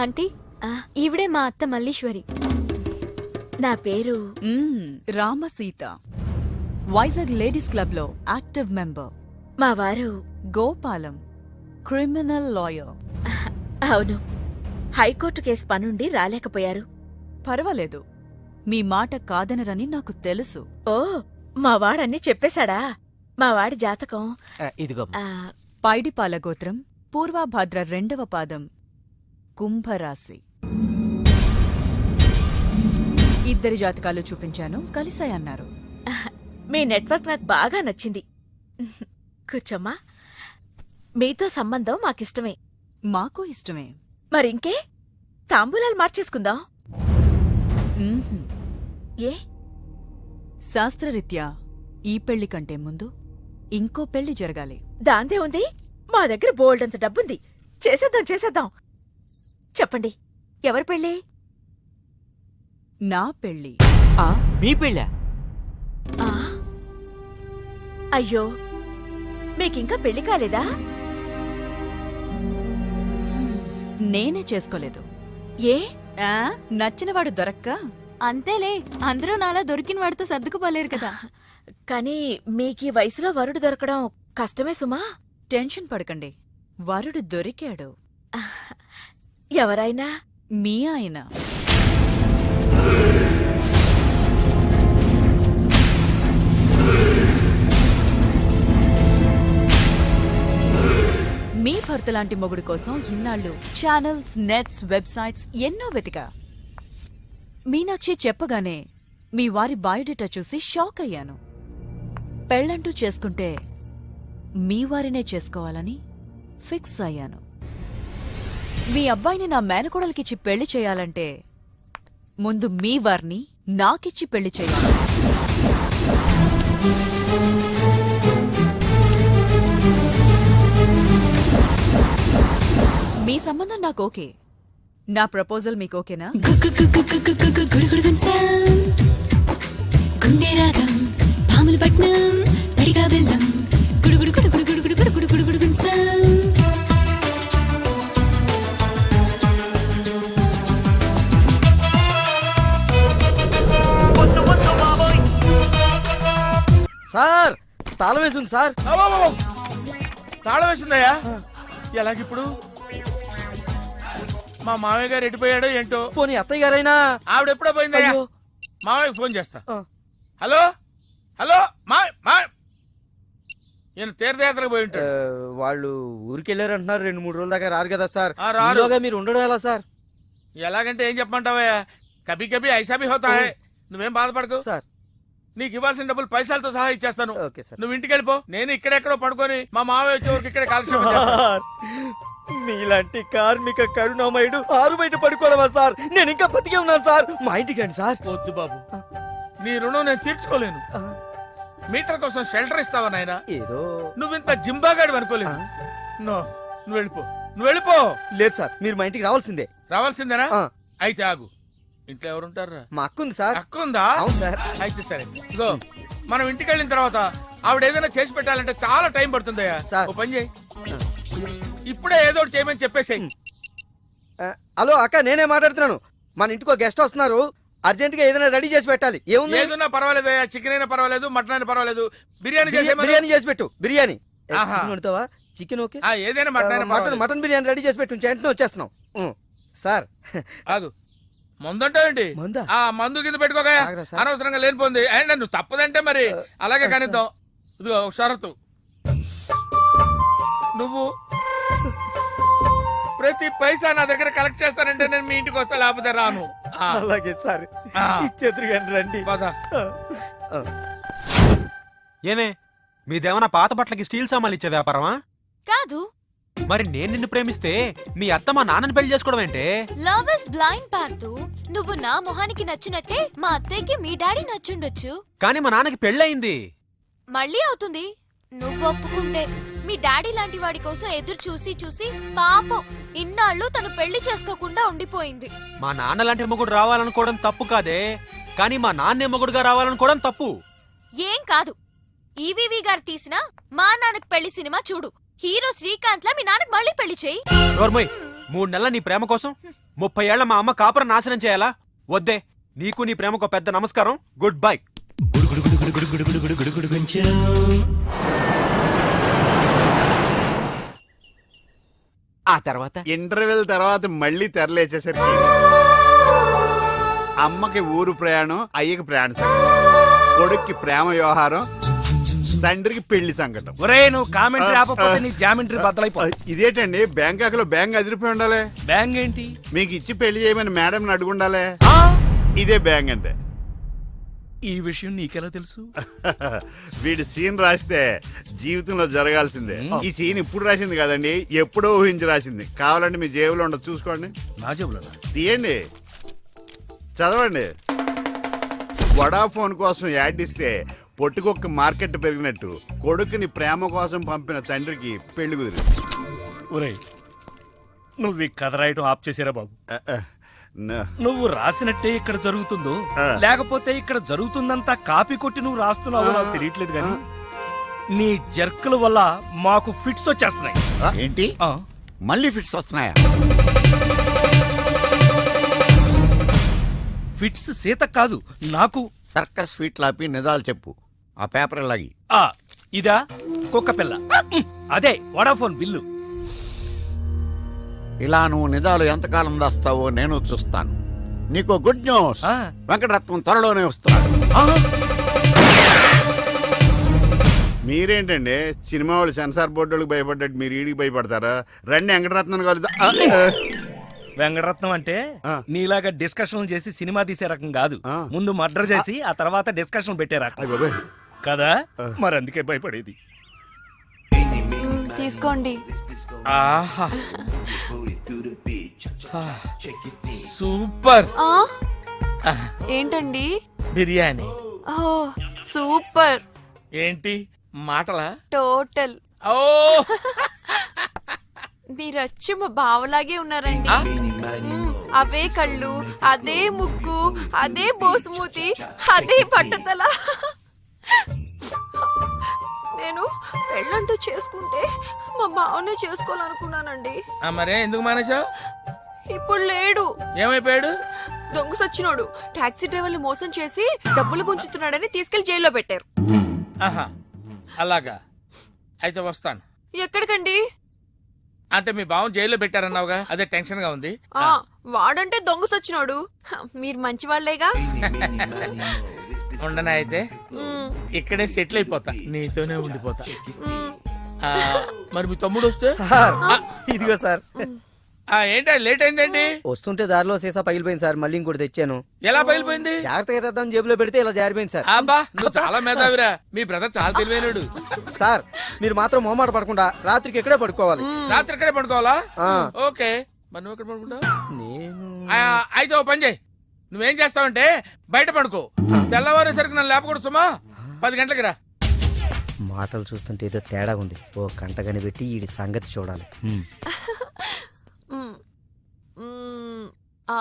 Aunty ఈవిడే మా అత్త మల్లీశ్వరి. నా పేరు రామసీత, వైజాగ్ లేడీస్ క్లబ్ లో యాక్టివ్ మెంబర్. మా వారు గోపాలం, క్రిమినల్ లాయర్. అవును, హైకోర్టు కేసు పనుండి రాలేకపోయారు. పర్వాలేదు, మీ మాట కాదనరని నాకు తెలుసు. ఓ, మా వాడన్నీ చెప్పేశాడా? మా వాడి జాతకం ఇదిగో. పైడిపాల గోత్రం, పూర్వాభాద్ర 2వ పాదం, కుంభరాశి. ఇద్దరి జాతకాలు చూపించాను, కలిసాయన్నారు. మీ నెట్వర్క్ నాకు బాగా నచ్చింది. కూర్చోమ్మా. మీతో సంబంధం మాకిష్టమే. మాకు ఇష్టమే. మరింకే, తాంబూలాలు మార్చేసుకుందాం. ఏ? శాస్త్రరీత్యా ఈ పెళ్లి కంటే ముందు ఇంకో పెళ్లి జరగాలి. దాందే ఉంది, మా దగ్గర బోల్డంత డబ్బుంది. చేసేద్దాం. చెప్పండి, ఎవరి పెళ్ళి? నా పెళ్లి. మీ పెళ్ళా? ఆ? అయ్యో, మీకింకా పెళ్లి కాలేదా? నేనే చేసుకోలేదు. ఏ? నచ్చినవాడు దొరక్క. అంతేలే, అందరూ నాలా దొరికిన వాడితో సర్దుకుపోలేరు కదా. కానీ మీకీ వయసులో వరుడు దొరకడం కష్టమే సుమా. టెన్షన్ పడకండి, వరుడు దొరికాడు. ఎవరైనా? మీ ఆయన. మీ భర్తలాంటి మొగుడు కోసం ఇన్నాళ్ళు ఛానల్స్, నెట్స్, వెబ్సైట్స్ ఎన్నో వెతికా. మీనాక్షి చెప్పగానే మీ వారి బయోడేటా చూసి షాక్ అయ్యాను. పెళ్ళంటూ చేసుకుంటే మీ వారినే చేసుకోవాలని ఫిక్స్ అయ్యాను. మీ అబ్బాయిని నా మేనకోడలికిచ్చి పెళ్లి చేయాలంటే ముందు మీ వారిని నాకిచ్చి పెళ్లి చేయాలి. మీ సంబంధం నాకు ఓకే. నా ప్రపోజల్ మీకు ఓకేనా? సార్, తాళం వేసింది సార్. తాళం వేసిందయ్యా? ఎలాగిప్పుడు? మా మామయ్య గారు ఎడిపోయాడో ఏంటో. పోనీ అత్తయ్య గారైనా? ఆవిడెప్పుడో పోయిందయ్యా. మామయ్యకి ఫోన్ చేస్తా. హలో హలో, ఈయన తీర్థయాత్రకు పోయి ఉంటాడు. వాళ్ళు ఊరికెళ్ళారు అంటున్నారు. 2-3 రోజుల దాకా రారు కదా సార్. రారుగా మీరు ఉండడం ఎలా సార్? ఎలాగంటే ఏం చెప్పమంటావయ్యా, కభీ కభీ ఐసా భీ హోతా హై. నువ్వేం బాధపడకు సార్. నీకు ఇవ్వాల్సిన డబ్బులు పైసలతో సహా ఇచ్చేస్తాను. Okay sir. నువ్వు ఇంటికి వెళ్ళిపో. నేను ఇక్కడెక్కడో పడుకొని మా మామయ్య వచ్చే వరకు ఇక్కడే కాలక్షేపం చేస్తాను. మీలాంటి కార్మిక కరుణామయుడు ఆరు బయట పడుకోవడమా సార్? నేను ఇంకా బతికే ఉన్నాను సార్. మా ఇంటికి రండి సార్. వద్దు బాబు, నీ రుణం నేను తీర్చుకోలేను. మీటర్ కోసం షెల్టర్ ఇస్తావా నాయనా? ఏదో నువ్వింత జింబాగాడు అనుకోలేదు. నువ్వు వెళ్ళిపో. లేదు సార్, మీరు మా ఇంటికి రావాల్సిందే. రావాల్సిందేనా? అయితే ఆగు. ఇంట్లో ఎవరుంటారా? మా అక్క ఉంది సార్. అక్క ఉందా? అవును సార్. అయితే సరే, ఇగో మనం ఇంటికి వెళ్ళిన తర్వాత ఆవిడ ఏదైనా చేసి పెట్టాలంటే చాలా టైం పడుతుందయ్యా. ఓ పని చేయి, ఇప్పుడే ఏదో ఒకటి చేయమని చెప్పేసేయ్. హలో అక్క, నేనే మాట్లాడుతున్నాను. మన ఇంటికి గెస్ట్ వస్తున్నారు. అర్జెంట్ గా ఏదైనా రెడీ చేసి పెట్టాలి. ఏముంది? ఏదైనా పర్వాలేదు, చికెన్ అయినా పర్వాలేదు, మటన్ అయినా పర్వాలేదు. బిర్యానీ చేసి పెట్టు. బిర్యానీ వండుతావా? Chicken okay. ఏదైనా మటన్ బిర్యానీ రెడీ చేసి పెట్టు. వెంటనే వచ్చేస్తున్నాం సార్. ఆగు, మందుంటావేంటి? మందు కింద పెట్టుకోగా అనవసరంగా లేనిపోంది. అయినా నువ్వు తప్పదంటే మరి అలాగే కనిద్దాం. ఇదిగో ఒక షరతు, నువ్వు ప్రతి పైసా నా దగ్గర కలెక్ట్ చేస్తానంటే నేను మీ ఇంటికి వస్తా, లేకపోతే రాను. అలాగే సార్, ఇచ్చేద్దరు కానీ రండి. ఏమే, మీదేమన్నా పాత బట్టలకి స్టీల్ సామాన్లు ఇచ్చే వ్యాపారమా? కాదు. మరి నేను నిన్ను ప్రేమిస్తే మీ అత్త మా నాన్నని పెళ్లి చేసుకోవడం ఏంటే? లవ్ ఇస్ బ్లైండ్ పార్తు. నువ్వు నా మొహానికి నచ్చినట్టే మా అత్తయ్యకి మీ డాడీ నచ్చుండొచ్చు. కానీ మా నాన్నకి పెళ్ళయింది. మళ్ళీ అవుతుంది నువ్వు ఒప్పుకుంటే. మీ డాడీ లాంటి వాడి కోసం ఎదురు చూసి చూసి పాపం ఇన్నాళ్ళు తను పెళ్లి చేసుకోకుండా ఉండిపోయింది. మా నాన్న లాంటి మొగుడు రావాలనుకోవడం తప్పు కాదే, కానీ మా నాన్నే మొగుడుగా రావాలనుకోవడం తప్పు. ఏం కాదు, ఈవీవి గారు తీసిన మా నాన్నకు పెళ్లి సినిమా చూడు. హీరో శ్రీకాంత్ లా మీ నాన్నకు మళ్ళీ పెళ్లి చేయి. 3 నెలల నీ ప్రేమ కోసం 30 ఏళ్ల మా అమ్మ కాపురం నాశనం చేయాలా? వద్దే. నీకు నీ ప్రేమకు పెద్ద నమస్కారం. Good bye. ఆ తర్వాత ఇంటర్వెల్ తర్వాత మళ్ళీ తెరలేచేసరికి అమ్మకి ఊరు ప్రయాణం, అయ్యకి ప్రయాణ సంకటం, కొడుక్కి ప్రేమ వ్యవహారం, తండ్రికి పెళ్లి సంకటం. ఒరే నువ్వు కామెంట్ రాకపోతే నీ జామెంట్రీ బద్దలైపో. ఇదేంటండి బ్యాంకాక్ లో బ్యాంక్ అదిరిపోయి ఉండాలి. బ్యాంగ్ ఏంటి? మీకు ఇచ్చి పెళ్లి చేయమని మేడం అడుగుండాలి. ఇదే బ్యాంక్ అంటే. ఈ విషయం నీకెలా తెలుసు? వీడి సీన్ రాస్తే జీవితంలో జరగాల్సిందే. ఈ సీన్ ఇప్పుడు రాసింది కదండి, ఎప్పుడో ఊహించి రాసింది. కావాలంటే మీ జేబులో ఉండదు, చూసుకోండి. నా జేబులో తీయండి, చదవండి. వడాఫోన్ కోసం యాడ్ ఇస్తే పొట్టుకొక్క మార్కెట్ పెరిగినట్టు కొడుకుని ప్రేమ కోసం పంపిన తండ్రికి పెళ్లి కుదిరింది. ఒరే నువ్వు ఈ కథ రాయటం ఆప్ చేసారా బాబు? నా- నువ్వు రాసినట్టే ఇక్కడ జరుగుతుందో ఆ. లేకపోతే ఇక్కడ జరుగుతుందంతా కాపీ కొట్టి నువ్వు రాస్తున్నావో నాకు తెలియట్లేదు కానీ నీ జర్కుల వల్ల మాకు ఫిట్స్ వచ్చేస్తున్నాయి. ఏంటి ఆ, మళ్ళీ ఫిట్స్ వస్తున్నాయా? ఫిట్స్ సీత కాదు నాకు. సర్కస్ ఫీట్ లాపి నిజాలు చెప్పు. ఆ పేపర్ లాగి ఆ ఇదా కుక్క పిల్ల. అదే వడాఫోన్ బిల్లు. ఇలా నువ్వు నిజాలు ఎంతకాలం దాస్తావో నేను చూస్తాను. నీకు గుడ్ న్యూస్, ఆ. వెంకటరత్నం త్వరలోనే వస్తున్నాడు. ఆ, మీరేంటండి సినిమా వాళ్ళు సెన్సార్ బోర్డులకు భయపడ్డట్టు మీరు ఈడికి భయపడతారా? రండి వెంకటరత్నం కలుద్దా. వెంకటరత్నం అంటే ఆ. నీలాగా డిస్కషన్ చేసి సినిమా తీసే రకం కాదు. ఆ. ముందు మర్డర్ చేసి ఆ తర్వాత డిస్కషన్ పెట్టే రకం కదా. మరి అందుకే భయపడేది. తీసుకోండి. ఆహా సూపర్ ఏంటండి? బిర్యానీ. ఓ సూపర్. ఏంటి మాటలా? టోటల్. ఓ మీరచ్చి మా బావలాగే ఉన్నారండి. ఆ? అవే కళ్ళు, అదే ముక్కు, అదే బోసుమూతి, అదే పట్టుదల. నేను పెళ్ళంటూ చేసుకుంటే మా బావనే చేసుకోవాలనుకున్నానండి. మరే ఎందుకు మానేశావు? ఇప్పుడు లేడు. ఏమైపోయాడు? దొంగ సచ్చినోడు టాక్సీ డ్రైవర్ని మోసం చేసి డబ్బులు గుంచుతున్నాడని తీసుకెళ్లి జైల్లో పెట్టారు. ఆహా అలాగా, అయితే వస్తాను. ఎక్కడికండి? అంటే మీ బావని జైల్లో పెట్టారన్నావుగా, అదే టెన్షన్ గా ఉంది. ఆ వాడంటే దొంగ సచ్చినోడు. మీరు మంచి వాళ్ళేగా. ఉండనా అయితే మ్, ఇక్కడే సెటిల్ అయిపోతా, నీతోనే ఉండిపోతా. మ్. ఆ, మరి మీ తమ్ముడు వస్తే? సార్ ఇదిగో సార్. ఏంటి లేట్ అయిందేంటి? వస్తుంటే దారిలో సీసా పగిలిపోయింది సార్, మళ్ళీ ఇంకోటి తెచ్చాను. ఎలా బయలుపోయింది? జాగ్రత్తగా తెద్దాం జేబులో పెడితే ఇలా జారిపోయింది సార్. అబ్బా నువ్వు చాలా మేధావిరా. మీ బ్రదర్ చాలా తెలివైనడు. సార్ మీరు మాత్రం మొహమాట పడకుండా రాత్రికి ఎక్కడే పడుకోవాలి. రాత్రి ఇక్కడే పడుకోవాలా? ఆ. ఓకే, మరి నువ్వు ఎక్కడ పడుకుంటావు? నేను అయితే ఓ పని చేయి, నువ్వేం చేస్తావంటే బయట పడుకో. తెల్లవారేసరికి నన్ను లేపకూడదు సుమా. 10 గంటలకి రా. మాటలు చూస్తుంటే ఏదో తేడా ఉంది. ఓ కంట కనిపెట్టి ఈ సంగతి చూడాలి. మ్. మ్. ఆ